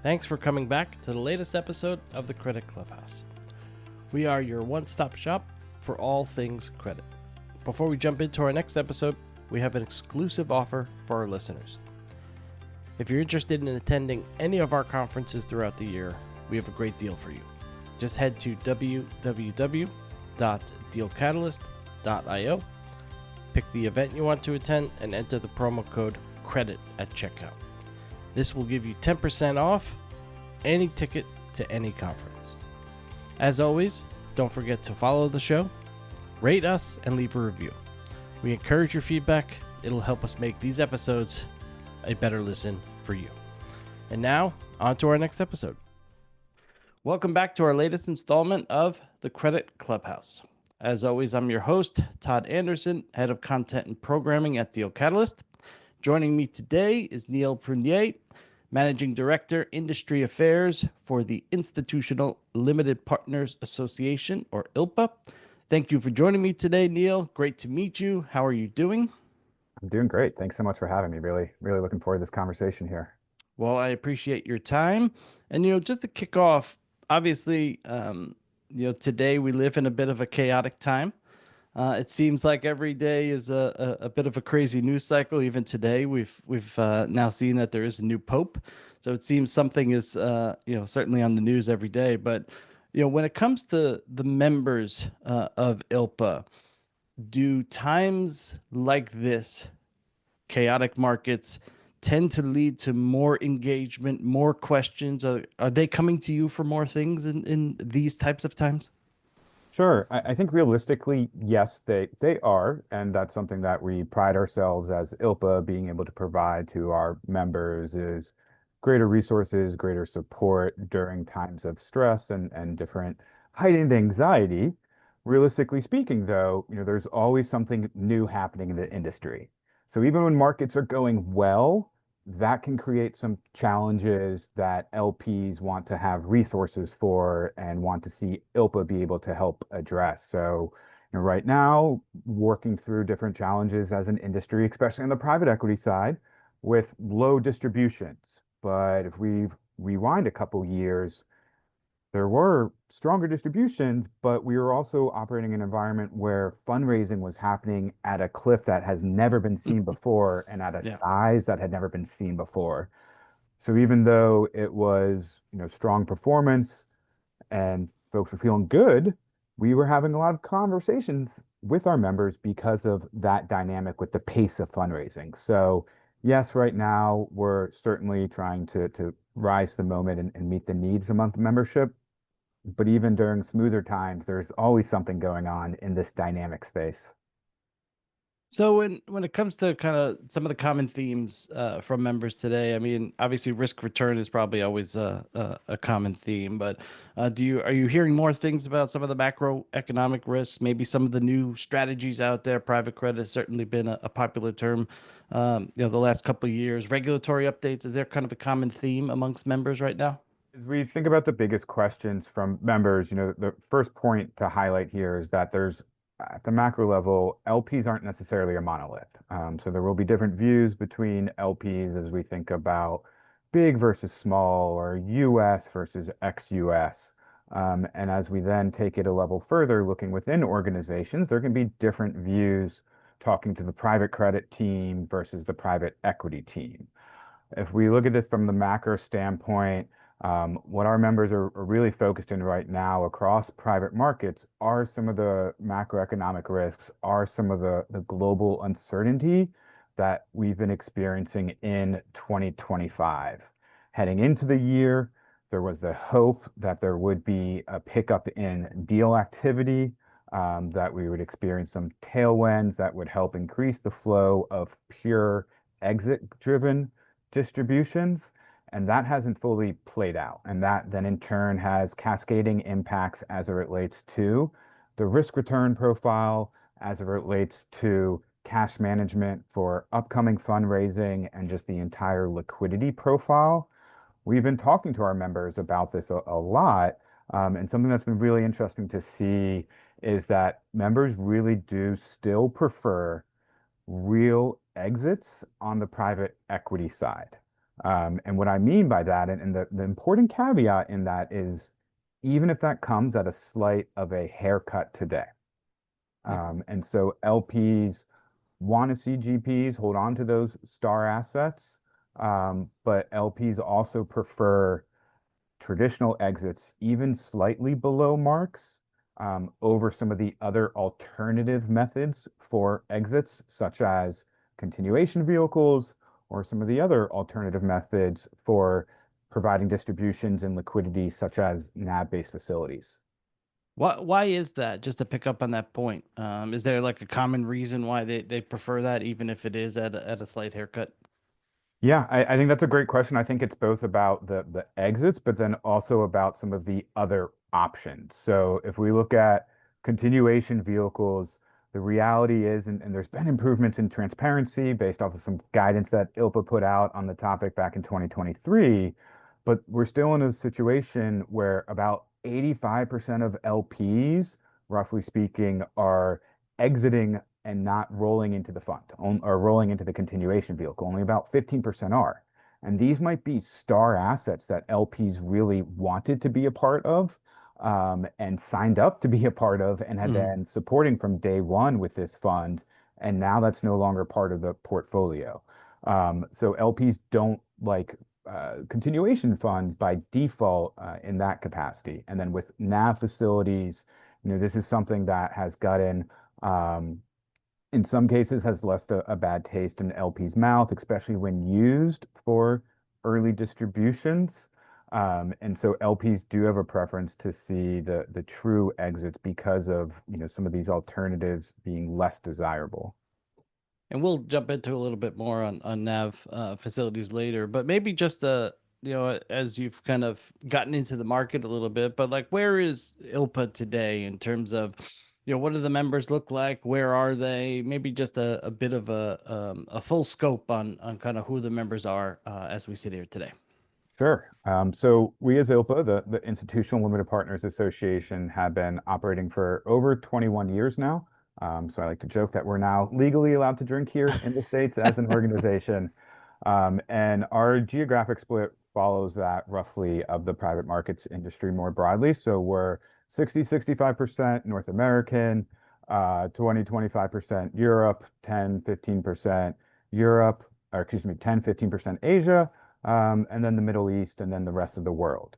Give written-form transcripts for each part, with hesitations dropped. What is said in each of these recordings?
Thanks for coming back to the latest episode of the Credit Clubhouse. We are your one-stop shop for all things credit. Before we jump into our next episode, we have an exclusive offer for our listeners. If you're interested in attending any of our conferences throughout the year, we have a great deal for you. Just head to www.DealCatalyst.io, pick the event you want to attend, and enter the promo code CREDIT at checkout. This will give you 10% off any ticket to any conference. As always, don't forget to follow the show, rate us, and leave a review. We encourage your feedback. It'll help us make these episodes a better listen for you. And now, on to our next episode. Welcome back to our latest installment of the Credit Clubhouse. As always, I'm your host, Todd Anderson, Head of Content and Programming at DealCatalyst. Joining me today is Neal Prunier, Managing Director, Industry Affairs for the Institutional Limited Partners Association, or ILPA. Thank you for joining me today, Neal. Great to meet you. How are you doing? I'm doing great. Thanks so much for having me. Really looking forward to this conversation here. Well, I appreciate your time. And, just to kick off, obviously, today we live in a bit of a chaotic time. It seems like every day is a bit of a crazy news cycle. Even today, we've now seen that there is a new pope, so it seems something is certainly on the news every day. But when it comes to the members of ILPA, do times like this, chaotic markets, tend to lead to more engagement, more questions? Are they coming to you for more things in these types of times? Sure. I think realistically, yes, they are. And that's something that we pride ourselves as ILPA being able to provide to our members is greater resources, greater support during times of stress and different heightened anxiety. Realistically speaking, though, there's always something new happening in the industry. So even when markets are going well, that can create some challenges that LPs want to have resources for and want to see ILPA be able to help address. So, right now, working through different challenges as an industry, especially on the private equity side, with low distributions. But if we rewind a couple years, there were stronger distributions, but we were also operating in an environment where fundraising was happening at a clip that has never been seen before and at a Yeah. size that had never been seen before. So even though it was, strong performance and folks were feeling good, we were having a lot of conversations with our members because of that dynamic with the pace of fundraising. So yes, right now we're certainly trying to rise to the moment and meet the needs among the membership. But even during smoother times, there's always something going on in this dynamic space. So when it comes to kind of some of the common themes from members today, I mean, obviously risk return is probably always a common theme, but are you hearing more things about some of the macroeconomic risks, maybe some of the new strategies out there? Private credit has certainly been a popular term, the last couple of years. Regulatory updates, is there kind of a common theme amongst members right now? As we think about the biggest questions from members, the first point to highlight here is that there's at the macro level, LPs aren't necessarily a monolith. So there will be different views between LPs as we think about big versus small or US versus ex-US. And as we then take it a level further, looking within organizations, there can be different views talking to the private credit team versus the private equity team. If we look at this from the macro standpoint, what our members are really focused in right now across private markets are some of the macroeconomic risks, are some of the global uncertainty that we've been experiencing in 2025. Heading into the year, there was the hope that there would be a pickup in deal activity, that we would experience some tailwinds that would help increase the flow of pure exit-driven distributions. And that hasn't fully played out. And that then in turn has cascading impacts as it relates to the risk return profile, as it relates to cash management for upcoming fundraising and just the entire liquidity profile. We've been talking to our members about this a lot. And something that's been really interesting to see is that members really do still prefer real exits on the private equity side. And what I mean by that, and the important caveat in that is, even if that comes at a slight of a haircut today. And so LPs want to see GPs hold on to those star assets, but LPs also prefer traditional exits, even slightly below marks, over some of the other alternative methods for exits, such as continuation vehicles or some of the other alternative methods for providing distributions and liquidity, such as NAV-based facilities. Why is that? Just to pick up on that point, is there like a common reason why they prefer that, even if it is at a slight haircut? Yeah, I think that's a great question. I think it's both about the exits, but then also about some of the other options. So if we look at continuation vehicles, the reality is, and there's been improvements in transparency based off of some guidance that ILPA put out on the topic back in 2023, but we're still in a situation where about 85% of LPs, roughly speaking, are exiting and not rolling into the fund or rolling into the continuation vehicle. Only about 15% are. And these might be star assets that LPs really wanted to be a part of, and signed up to be a part of, and had been supporting from day one with this fund. And now that's no longer part of the portfolio. So LPs don't like continuation funds by default in that capacity. And then with NAV facilities, this is something that has gotten in some cases has left a bad taste in LP's mouth, especially when used for early distributions. And so LPs do have a preference to see the true exits because of, some of these alternatives being less desirable. And we'll jump into a little bit more on NAV facilities later, but maybe just as you've kind of gotten into the market a little bit, but like, where is ILPA today in terms of, what do the members look like? Where are they? Maybe just a bit of a full scope on kind of who the members are as we sit here today. Sure. So we as ILPA, the Institutional Limited Partners Association, have been operating for over 21 years now. So I like to joke that we're now legally allowed to drink here in the States as an organization. And our geographic split follows that roughly of the private markets industry more broadly. So we're 65% North American, 25% Europe, 15% Europe, or excuse me, 15% Asia, and then the Middle East, and then the rest of the world.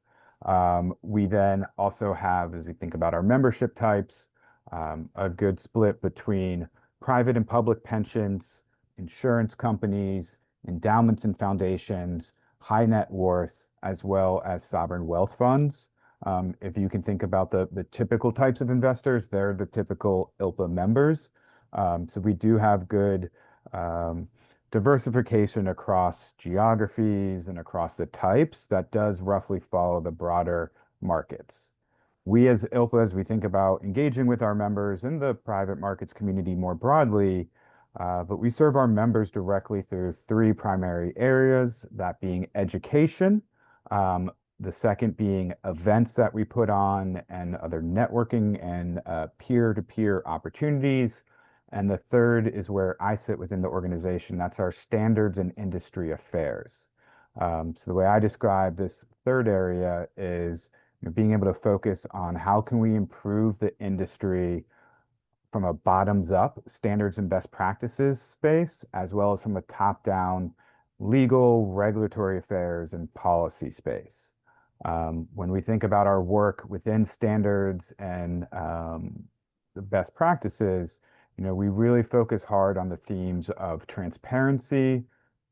We then also have, as we think about our membership types, a good split between private and public pensions, insurance companies, endowments and foundations, high net worth, as well as sovereign wealth funds. If you can think about the typical types of investors, they're the typical ILPA members. So we do have good diversification across geographies and across the types that does roughly follow the broader markets. We as ILPA, as we think about engaging with our members in the private markets community more broadly, but we serve our members directly through three primary areas, that being education, the second being events that we put on and other networking and peer-to-peer opportunities. And the third is where I sit within the organization. That's our standards and industry affairs. So the way I describe this third area is being able to focus on how can we improve the industry from a bottoms up standards and best practices space, as well as from a top down legal, regulatory affairs, and policy space. When we think about our work within standards and the best practices, we really focus hard on the themes of transparency,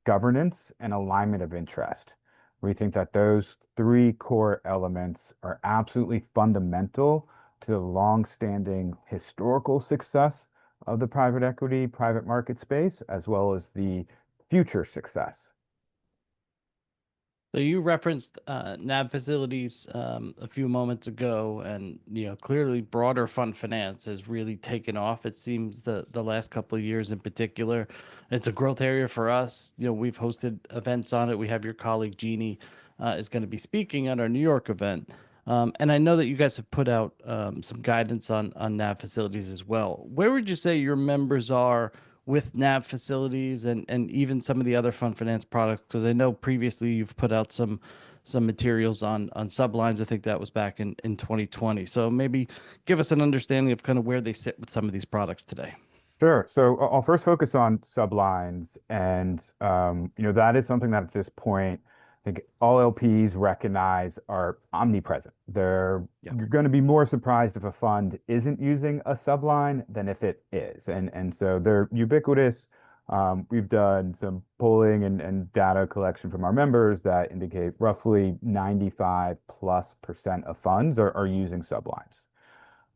governance, and alignment of interest. We think that those three core elements are absolutely fundamental to the long-standing historical success of the private equity, private market space, as well as the future success. So you referenced NAV facilities a few moments ago, and clearly broader fund finance has really taken off. It seems the last couple of years in particular, it's a growth area for us. We've hosted events on it. We have your colleague Jeannie is going to be speaking at our New York event, and I know that you guys have put out some guidance on NAV facilities as well. Where would you say your members are with NAV facilities and even some of the other fund finance products? Because I know previously you've put out some materials on sublines. I think that was back in 2020. So maybe give us an understanding of kind of where they sit with some of these products today. Sure. So I'll first focus on sublines, and that is something that at this point, I think all LPs recognize are omnipresent. Yeah. You're going to be more surprised if a fund isn't using a subline than if it is, and so they're ubiquitous. We've done some polling and data collection from our members that indicate roughly 95+% of funds are using sublines.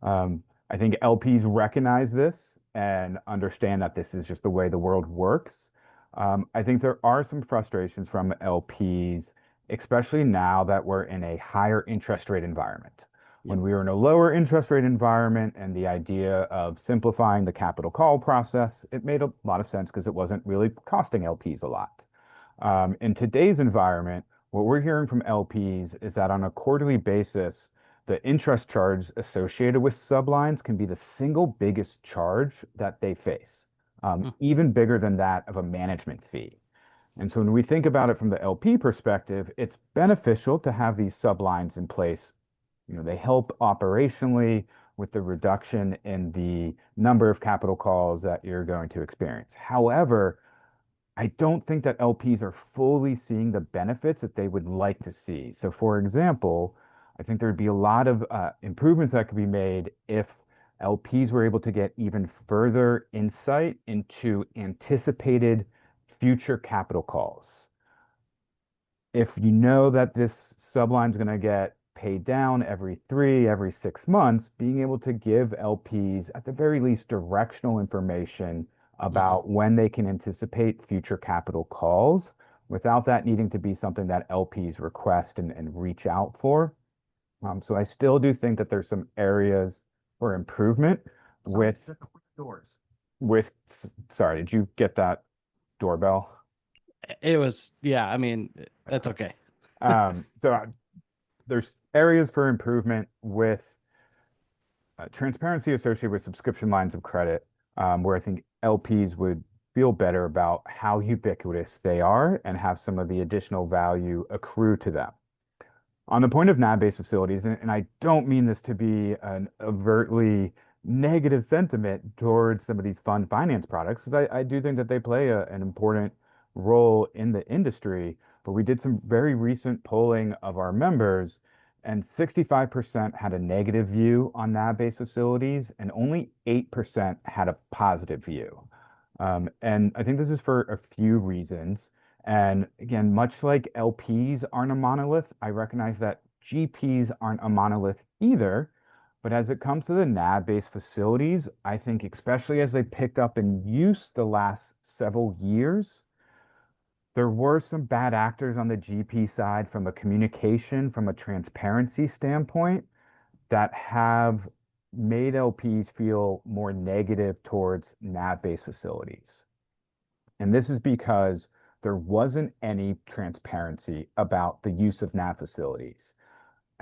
I think LPs recognize this and understand that this is just the way the world works. I think there are some frustrations from LPs, especially now that we're in a higher interest rate environment. Yep. When we were in a lower interest rate environment and the idea of simplifying the capital call process, it made a lot of sense because it wasn't really costing LPs a lot. In today's environment, what we're hearing from LPs is that on a quarterly basis, the interest charge associated with sublines can be the single biggest charge that they face, Hmm. even bigger than that of a management fee. And so when we think about it from the LP perspective, it's beneficial to have these sublines in place. They help operationally with the reduction in the number of capital calls that you're going to experience. However, I don't think that LPs are fully seeing the benefits that they would like to see. So, for example, I think there'd be a lot of improvements that could be made if LPs were able to get even further insight into anticipated future capital calls. If you know that this subline is going to get paid down every 6 months, being able to give LPs at the very least directional information Hmm. about when they can anticipate future capital calls without that needing to be something that LPs request and reach out for. So I still do think that there's some areas for improvement with doors. Sorry, did you get that doorbell? It was, yeah, I mean, that's okay. So there's areas for improvement with transparency associated with subscription lines of credit, where I think LPs would feel better about how ubiquitous they are and have some of the additional value accrue to them. On the point of NAV-based facilities, and I don't mean this to be an overtly negative sentiment towards some of these fund finance products, because I do think that they play an important role in the industry. But we did some very recent polling of our members, and 65% had a negative view on NAV-based facilities, and only 8% had a positive view. And I think this is for a few reasons. And again, much like LPs aren't a monolith, I recognize that GPs aren't a monolith either. But as it comes to the NAV-based facilities, I think especially as they picked up in use the last several years, there were some bad actors on the GP side from a communication, from a transparency standpoint that have made LPs feel more negative towards NAV-based facilities. And this is because there wasn't any transparency about the use of NAV facilities.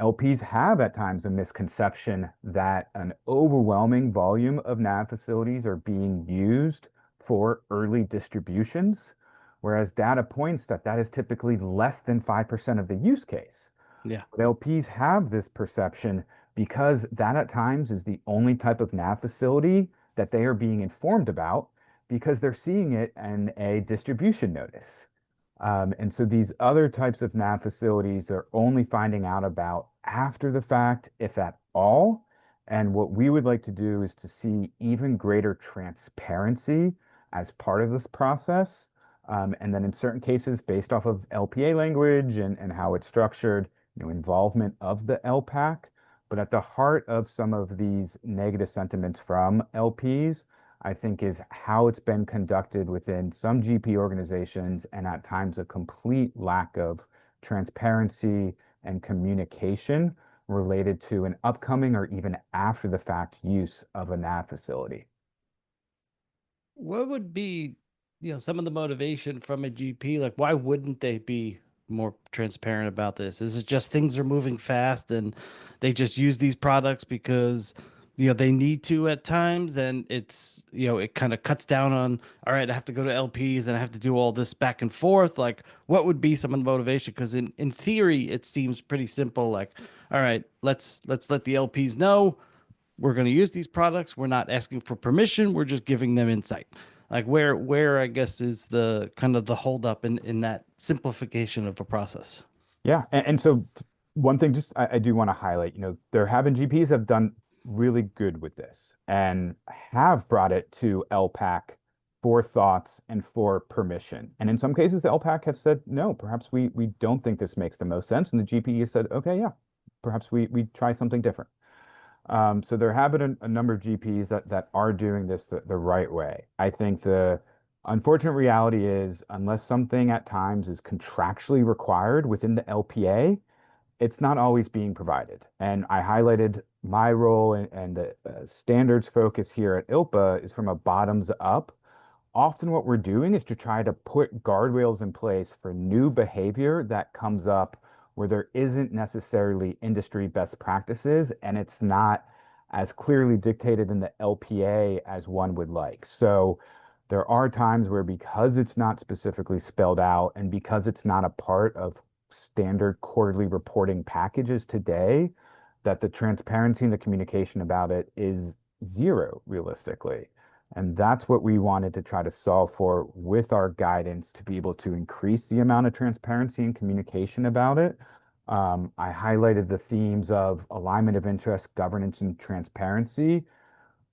LPs have at times a misconception that an overwhelming volume of NAV facilities are being used for early distributions, whereas data points that that is typically less than 5% of the use case. Yeah. But LPs have this perception because that at times is the only type of NAV facility that they are being informed about because they're seeing it in a distribution notice. And so these other types of NAV facilities they're only finding out about after the fact, if at all. And what we would like to do is to see even greater transparency as part of this process. And then in certain cases, based off of LPA language and how it's structured, involvement of the LPAC. But at the heart of some of these negative sentiments from LPs I think is how it's been conducted within some GP organizations and at times a complete lack of transparency and communication related to an upcoming or even after the fact use of a NAV facility. What would be, some of the motivation from a GP? Like, why wouldn't they be more transparent about this? Is it just things are moving fast and they just use these products because they need to at times, and it's, it kind of cuts down on, all right, I have to go to LPs and I have to do all this back and forth. Like, what would be some of the motivation? Because in theory, it seems pretty simple. Like, all right, let's let the LPs know we're going to use these products. We're not asking for permission. We're just giving them insight. Like, where I guess is the kind of the holdup in that simplification of a process. Yeah, and so one thing just I do want to highlight, there have been GPs have done really good with this and have brought it to LPAC for thoughts and for permission. And in some cases, the LPAC have said, no, perhaps we don't think this makes the most sense. And the GP has said, okay, yeah, perhaps we try something different. So there have been a number of GPs that are doing this the right way. I think the unfortunate reality is, unless something at times is contractually required within the LPA, it's not always being provided. And I highlighted my role and the standards focus here at ILPA is from a bottoms up. Often what we're doing is to try to put guardrails in place for new behavior that comes up where there isn't necessarily industry best practices and it's not as clearly dictated in the LPA as one would like. So there are times where, because it's not specifically spelled out and because it's not a part of standard quarterly reporting packages today, that the transparency and the communication about it is zero realistically. And that's what we wanted to try to solve for with our guidance, to be able to increase the amount of transparency and communication about it. I highlighted the themes of alignment of interest, governance, and transparency.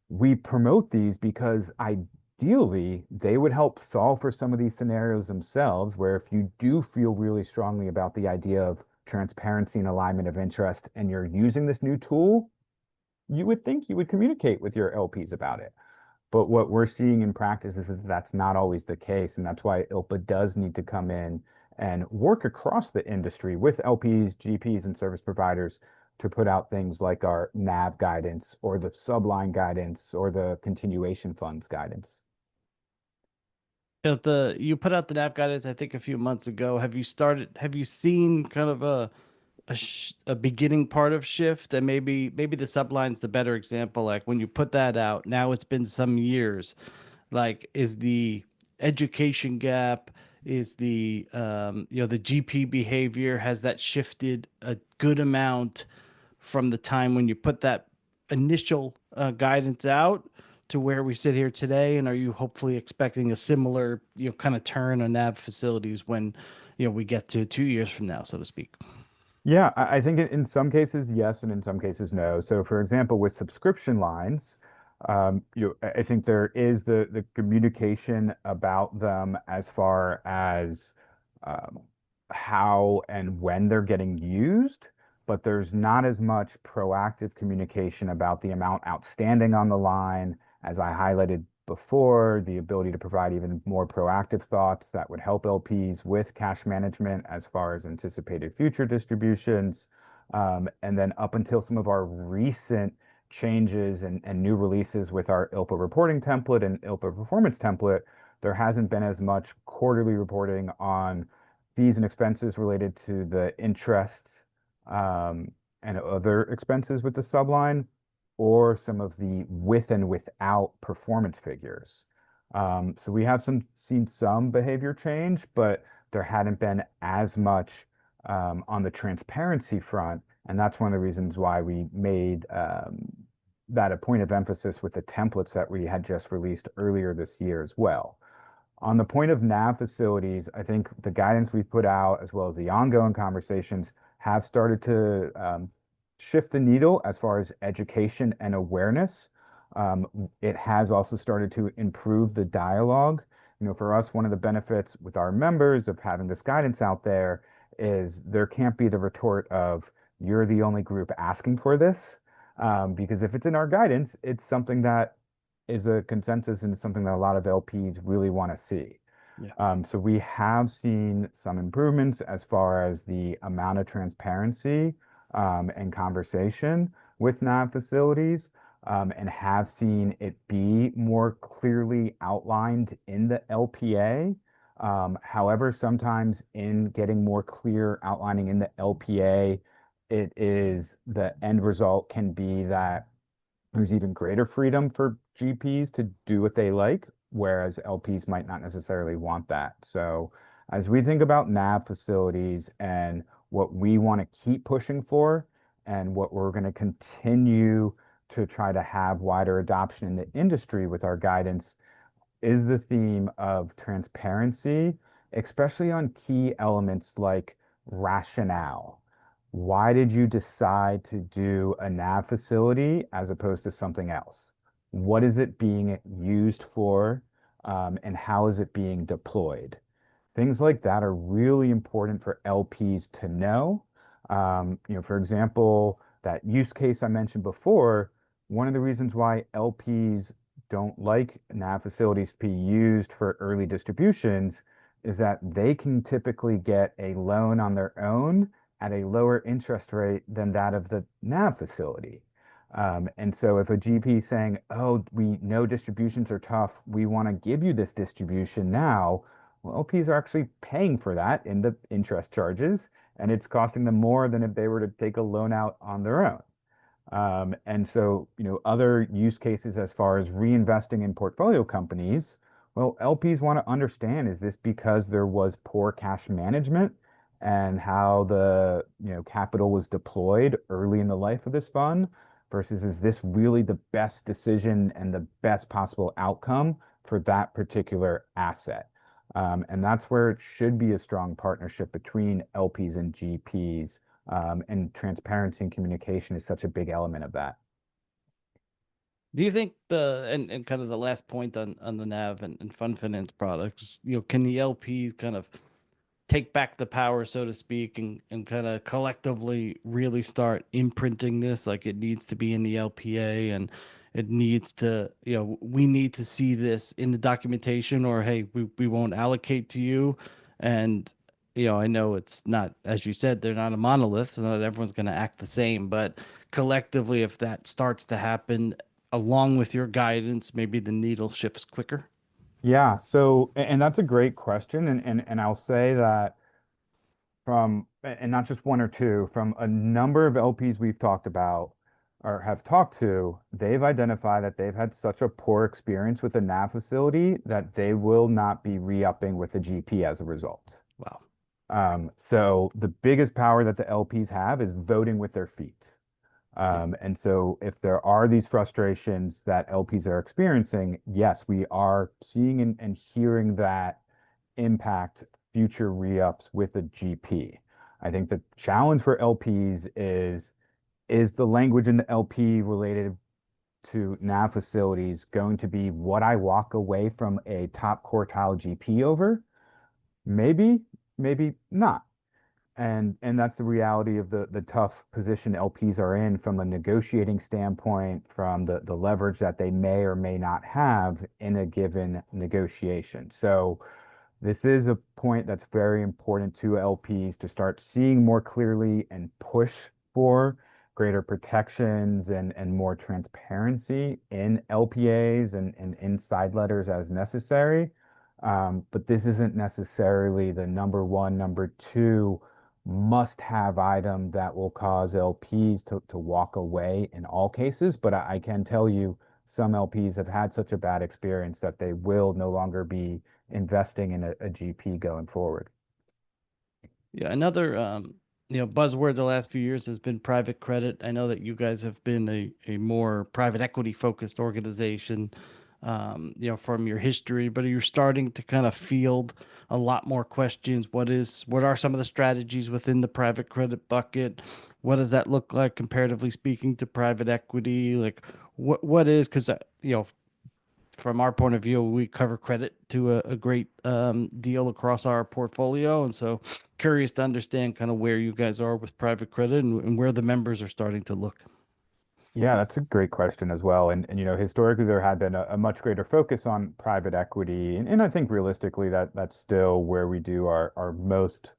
We promote these because ideally they would help solve for some of these scenarios themselves, where if you do feel really strongly about the idea of transparency and alignment of interest and you're using this new tool, you would think you would communicate with your LPs about it. But what we're seeing in practice is that that's not always the case. And that's why ILPA does need to come in and work across the industry with LPs, GPs, and service providers to put out things like our NAV guidance or the subline guidance or the continuation funds guidance. You put out the NAV guidance, I think, a few months ago. Have you seen kind of a beginning part of shift? And maybe the subline's the better example. Like, when you put that out, now it's been some years. Like, is the education gap, is the GP behavior, has that shifted a good amount from the time when you put that initial guidance out to where we sit here today? And are you hopefully expecting a similar, kind of turn on NAV facilities when, we get to 2 years from now, so to speak? Yeah, I think in some cases, yes, and in some cases, no. So, for example, with subscription lines, I think there is the communication about them as far as um, how and when they're getting used, but there's not as much proactive communication about the amount outstanding on the line. As I highlighted before, the ability to provide even more proactive thoughts that would help LPs with cash management as far as anticipated future distributions. And then up until some of our recent changes and new releases with our ILPA reporting template and ILPA performance template, there hasn't been as much quarterly reporting on fees and expenses related to the interests and other expenses with the subline, or some of the with and without performance figures. So we have seen some behavior change, but there hadn't been as much on the transparency front. And that's one of the reasons why we made that a point of emphasis with the templates that we had just released earlier this year as well. On the point of NAV facilities, I think the guidance we put out, as well as the ongoing conversations, have started to shift the needle as far as education and awareness. It has also started to improve the dialogue. For us, one of the benefits with our members of having this guidance out there is there can't be the retort of, you're the only group asking for this. Because if it's in our guidance, it's something that is a consensus and something that a lot of LPs really want to see. Yeah. So we have seen some improvements as far as the amount of transparency and conversation with NAV facilities, and have seen it be more clearly outlined in the LPA. However, sometimes in getting more clear outlining in the LPA, it is the end result can be that There's even greater freedom for GPs to do what they like, whereas LPs might not necessarily want that. So as we think about NAV facilities and what we want to keep pushing for and what we're going to continue to try to have wider adoption in the industry with our guidance is the theme of transparency, especially on key elements like rationale. Why did you decide to do a NAV facility as opposed to something else? What is it being used for, and how is it being deployed? Things like that are really important for LPs to know. For example, that use case I mentioned before, one of the reasons why LPs don't like NAV facilities to be used for early distributions is that they can typically get a loan on their own at a lower interest rate than that of the NAV facility. And so if a GP is saying, oh, we know distributions are tough, we want to give you this distribution now, well, LPs are actually paying for that in the interest charges, and it's costing them more than if they were to take a loan out on their own. And so, other use cases as far as reinvesting in portfolio companies, well, LPs want to understand, is this because there was poor cash management and how the, capital was deployed early in the life of this fund versus is this really the best decision and the best possible outcome for that particular asset? And that's where it should be a strong partnership between LPs and GPs, and transparency and communication is such a big element of that. Do you think and kind of the last point on the NAV and fund finance products, can the LPs kind of take back the power, so to speak, and kind of collectively really start imprinting this? Like, it needs to be in the LPA, and it needs to, we need to see this in the documentation, or hey, we won't allocate to you. And I know it's not, as you said, they're not a monolith, so not everyone's going to act the same, but collectively, if that starts to happen along with your guidance, maybe the needle shifts quicker. Yeah, so and that's a great question, and I'll say that and not just one or two, from a number of LPs we've talked about or have talked to, they've identified that they've had such a poor experience with the NAV facility that they will not be re-upping with the GP as a result. Wow. So the biggest power that the LPs have is voting with their feet. And so if there are these frustrations that LPs are experiencing, yes, we are seeing and hearing that impact future re-ups with a GP. I think the challenge for LPs is the language in the LP related to NAV facilities going to be what I walk away from a top quartile GP over? Maybe, maybe not. And that's the reality of the tough position LPs are in from a negotiating standpoint, from the leverage that they may or may not have in a given negotiation. So this is a point that's very important to LPs to start seeing more clearly and push for greater protections and more transparency in LPAs and inside letters as necessary. But this isn't necessarily the number one, number two must-have item that will cause LPs to walk away in all cases. But I can tell you, some LPs have had such a bad experience that they will no longer be investing in a GP going forward. Yeah, another buzzword the last few years has been private credit. I know that you guys have been a more private equity focused organization, from your history, but you're starting to kind of field a lot more questions. What are some of the strategies within the private credit bucket? What does that look like comparatively speaking to private equity? Like, what is, because from our point of view, we cover credit to a great deal across our portfolio. And so curious to understand kind of where you guys are with private credit and where the members are starting to look. Yeah, that's a great question as well. And historically there had been a much greater focus on private equity. And I think realistically that's still where we do our most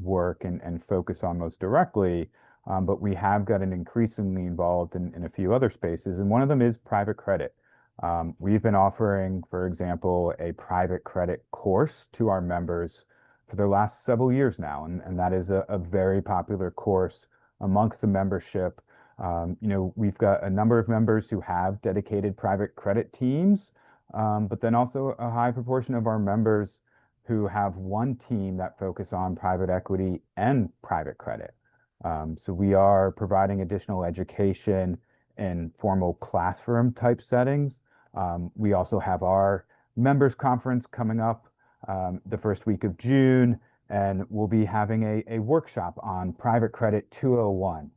work and focus on most directly. But we have gotten increasingly involved in a few other spaces, and one of them is private credit. We've been offering, for example, a private credit course to our members for the last several years now, and that is a very popular course amongst the membership. We've got a number of members who have dedicated private credit teams, but then also a high proportion of our members who have one team that focus on private equity and private credit. So we are providing additional education in formal classroom type settings. We also have our members conference coming up the first week of June, and we'll be having a workshop on private credit 201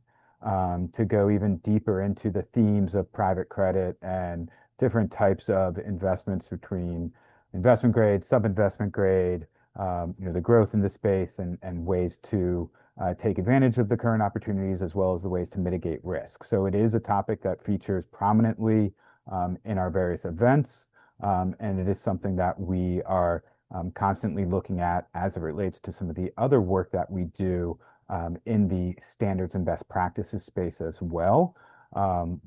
to go even deeper into the themes of private credit and different types of investments between investment grade, sub-investment grade, the growth in the space and ways to take advantage of the current opportunities as well as the ways to mitigate risk. So it is a topic that features prominently in our various events, and it is something that we are constantly looking at as it relates to some of the other work that we do in the standards and best practices space as well.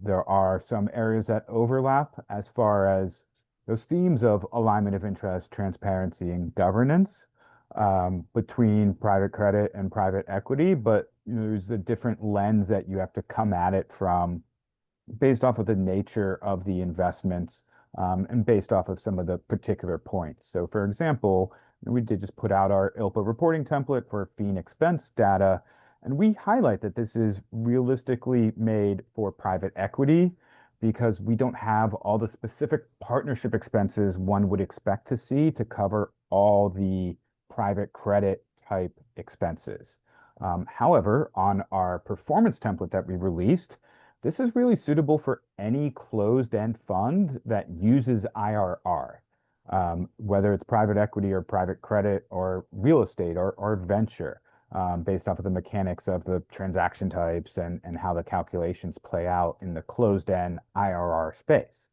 There are some areas that overlap as far as those themes of alignment of interest, transparency, and governance between private credit and private equity, but there's a different lens that you have to come at it from based off of the nature of the investments and based off of some of the particular points. So for example, we did just put out our ILPA reporting template for fee and expense data, and we highlight that this is realistically made for private equity because we don't have all the specific partnership expenses one would expect to see to cover all the private credit type expenses. However, on our performance template that we released, this is really suitable for any closed-end fund that uses IRR, whether it's private equity or private credit or real estate or venture, based off of the mechanics of the transaction types and how the calculations play out in the closed-end IRR space.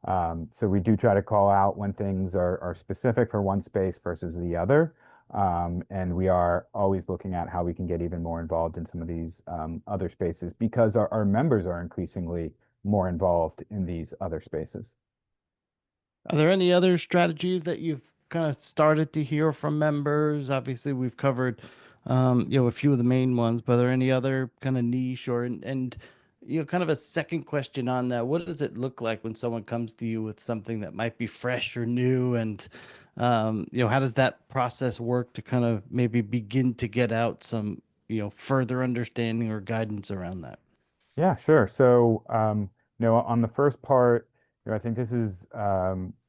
So we do try to call out when things are specific for one space versus the other. And we are always looking at how we can get even more involved in some of these other spaces because our members are increasingly more involved in these other spaces. Are there any other strategies that you've kind of started to hear from members? Obviously, we've covered, a few of the main ones, but are there any other kind of niche and kind of a second question on that? What does it look like when someone comes to you with something that might be fresh or new? And, how does that process work to kind of maybe begin to get out some, further understanding or guidance around that? Yeah, sure. So, on the first part, I think this is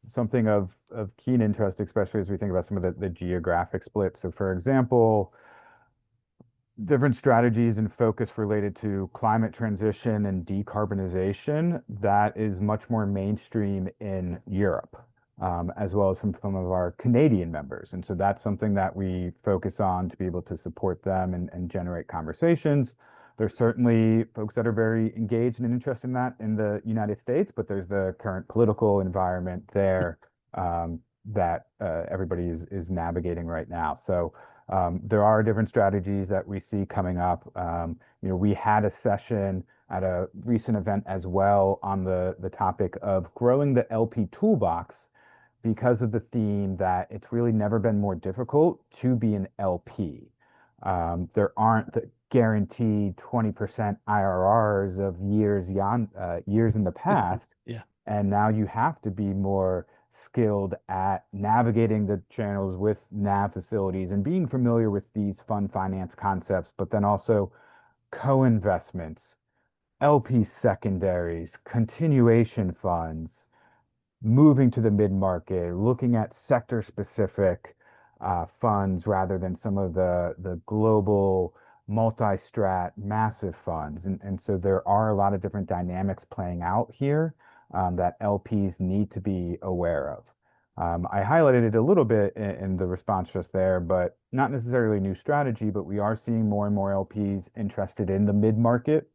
something of keen interest, especially as we think about some of the geographic splits. So, for example, different strategies and focus related to climate transition and decarbonization, that is much more mainstream in Europe, as well as from some of our Canadian members. And so that's something that we focus on to be able to support them and generate conversations. There's certainly folks that are very engaged and interested in that in the United States, but there's the current political environment there that everybody is navigating right now. So there are different strategies that we see coming up. We had a session at a recent event as well on the topic of growing the LP toolbox because of the theme that it's really never been more difficult to be an LP. There aren't the guaranteed 20% IRRs of years in the past. Yeah. And now you have to be more skilled at navigating the channels with NAV facilities and being familiar with these fund finance concepts, but then also co-investments, LP secondaries, continuation funds, moving to the mid-market, looking at sector-specific funds rather than some of the global multi-strat massive funds. And so there are a lot of different dynamics playing out here that LPs need to be aware of. I highlighted it a little bit in the response just there, but not necessarily a new strategy, but we are seeing more and more LPs interested in the mid-market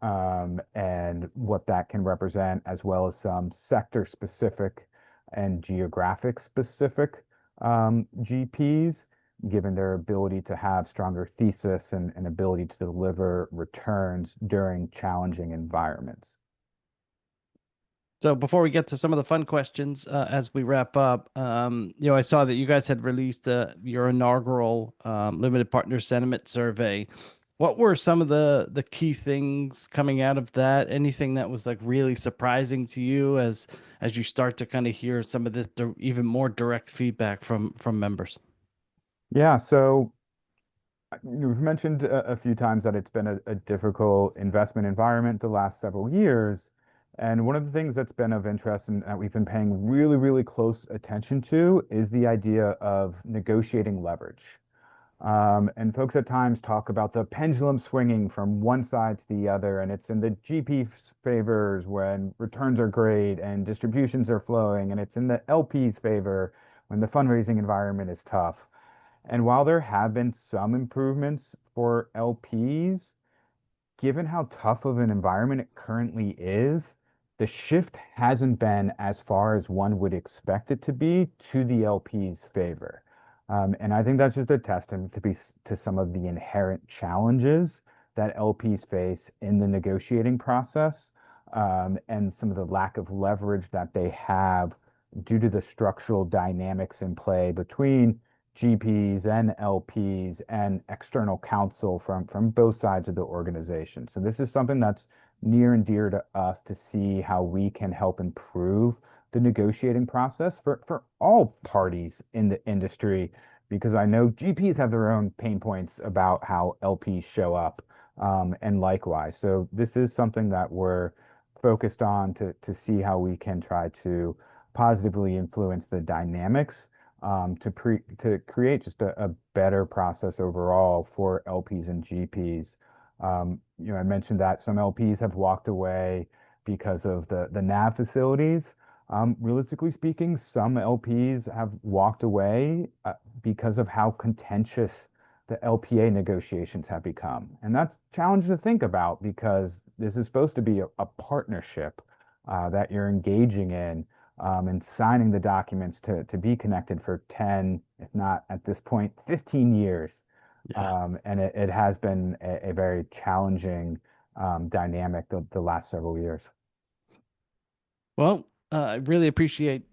and what that can represent, as well as some sector-specific and geographic-specific GPs, given their ability to have stronger thesis and ability to deliver returns during challenging environments. So before we get to some of the fun questions, as we wrap up, I saw that you guys had released your inaugural limited partner sentiment survey. What were some of the key things coming out of that? Anything that was like really surprising to you as you start to kind of hear some of this even more direct feedback from members? Yeah, so you've mentioned a few times that it's been a difficult investment environment the last several years. And one of the things that's been of interest and that we've been paying really, really close attention to is the idea of negotiating leverage. And folks at times talk about the pendulum swinging from one side to the other, and it's in the GP's favors when returns are great and distributions are flowing, and it's in the LP's favor when the fundraising environment is tough. And while there have been some improvements for LPs, given how tough of an environment it currently is, the shift hasn't been as far as one would expect it to be to the LP's favor. And I think that's just a testament to some of the inherent challenges that LPs face in the negotiating process, and some of the lack of leverage that they have due to the structural dynamics in play between GPs and LPs and external counsel from both sides of the organization. So this is something that's near and dear to us to see how we can help improve the negotiating process for all parties in the industry, because I know GPs have their own pain points about how LPs show up, and likewise. So this is something that we're focused on to see how we can try to positively influence the dynamics, to create just a better process overall for LPs and GPs. I mentioned that some LPs have walked away because of the NAV facilities. Realistically speaking, some LPs have walked away because of how contentious the LPA negotiations have become. And that's challenging to think about because this is supposed to be a partnership that you're engaging in, and signing the documents to be connected for 10, if not at this point, 15 years. Yeah. And it has been a very challenging dynamic the last several years. Well, I really appreciate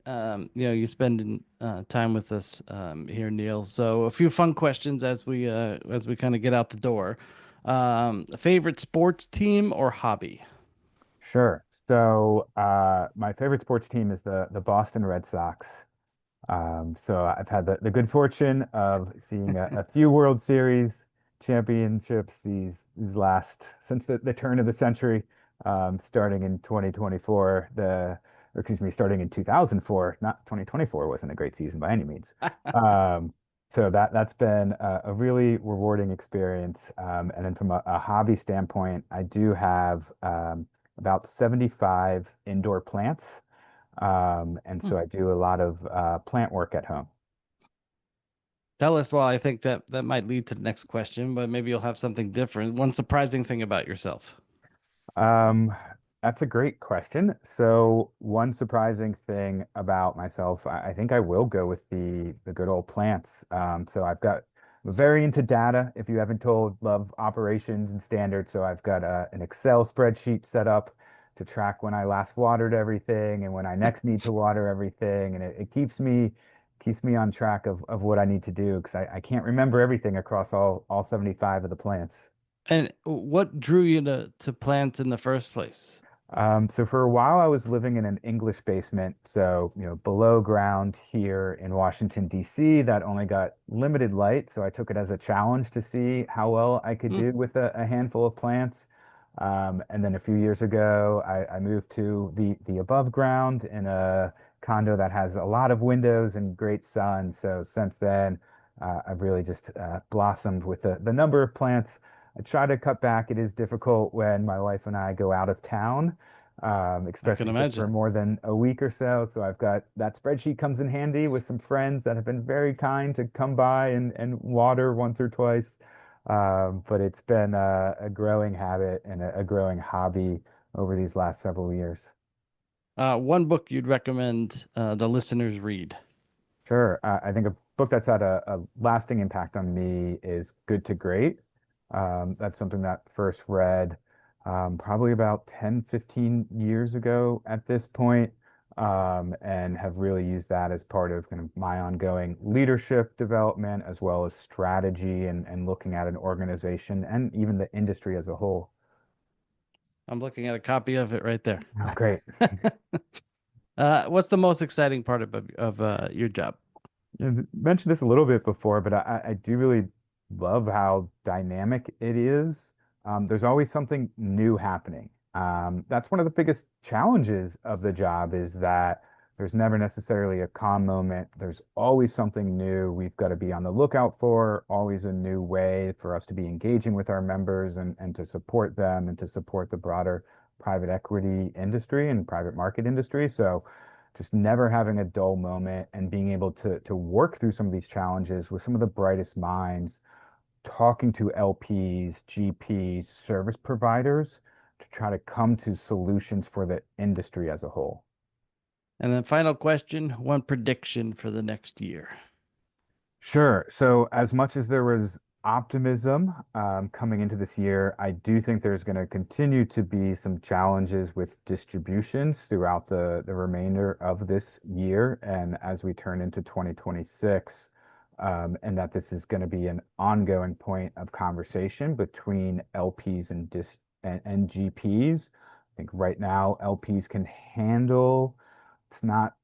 you spending time with us here, Neil. So a few fun questions as we kind of get out the door. Favorite sports team or hobby? Sure. So my favorite sports team is the Boston Red Sox. So I've had the good fortune of seeing a few World Series championships these last since the turn of the century, starting in 2024, or excuse me, starting in 2004. Not 2024 wasn't a great season by any means. Um, so that's been a really rewarding experience. And then from a hobby standpoint, I do have about 75 indoor plants. And Hmm. so I do a lot of plant work at home. Tell us. Well, I think that might lead to the next question, but maybe you'll have something different. One surprising thing about yourself. Um, that's a great question. So one surprising thing about myself, I think I will go with the good old plants. So I'm very into data. If you haven't told, love operations and standards. So I've got an Excel spreadsheet set up to track when I last watered everything and when I next need to water everything, and it keeps me on track of what I need to do because I can't remember everything across all 75 of the plants. And what drew you to plants in the first place? So for a while, I was living in an English basement, so below ground here in Washington, D.C. That only got limited light, so I took it as a challenge to see how well I could Hmm. do with a handful of plants. And then a few years ago, I moved to the above ground in a condo that has a lot of windows and great sun. So since then, I've really just blossomed with the number of plants. I try to cut back. It is difficult when my wife and I go out of town, I can especially for imagine. more than a week or so. So I've got that spreadsheet comes in handy with some friends that have been very kind to come by and water once or twice. But it's been a growing habit and a growing hobby over these last several years. One book you'd recommend the listeners read. Sure. I think a book that's had a lasting impact on me is Good to Great. That's something that first read probably about 10, 15 years ago at this point. and have really used that as part of kind of my ongoing leadership development, as well as strategy and looking at an organization and even the industry as a whole. I'm looking at a copy of it right there. Oh, great. What's the most exciting part of your job? You mentioned this a little bit before, but I do really love how dynamic it is. There's always something new happening. That's one of the biggest challenges of the job is that there's never necessarily a calm moment. There's always something new we've got to be on the lookout for, always a new way for us to be engaging with our members and to support them and to support the broader private equity industry and private market industry. So just never having a dull moment and being able to work through some of these challenges with some of the brightest minds, talking to LPs, GPs, service providers to try to come to solutions for the industry as a whole. And then final question, one prediction for the next year. Sure. So as much as there was optimism coming into this year, I do think there's going to continue to be some challenges with distributions throughout the remainder of this year and as we turn into 2026, and that this is going to be an ongoing point of conversation between LPs and GPs. I think right now LPs can handle, it's not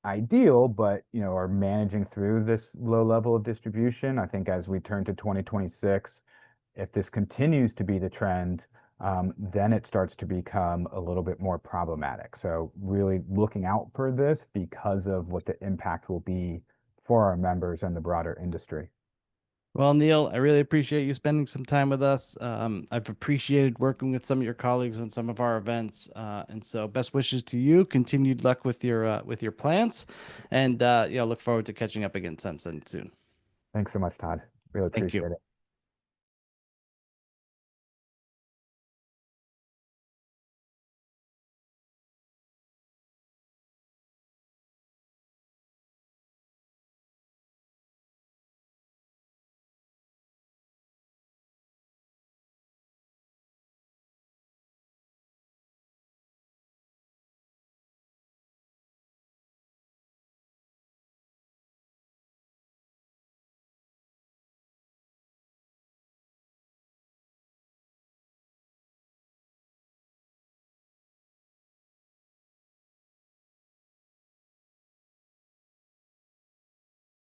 ideal, but are managing through this low level of distribution. I think as we turn to 2026, if this continues to be the trend, then it starts to become a little bit more problematic. So really looking out for this because of what the impact will be for our members and the broader industry. Well, Neal, I really appreciate you spending some time with us. I've appreciated working with some of your colleagues on some of our events, and so best wishes to you. Continued luck with your plans, and look forward to catching up again sometime soon. Thanks so much, Todd. Really Thank you. appreciate it.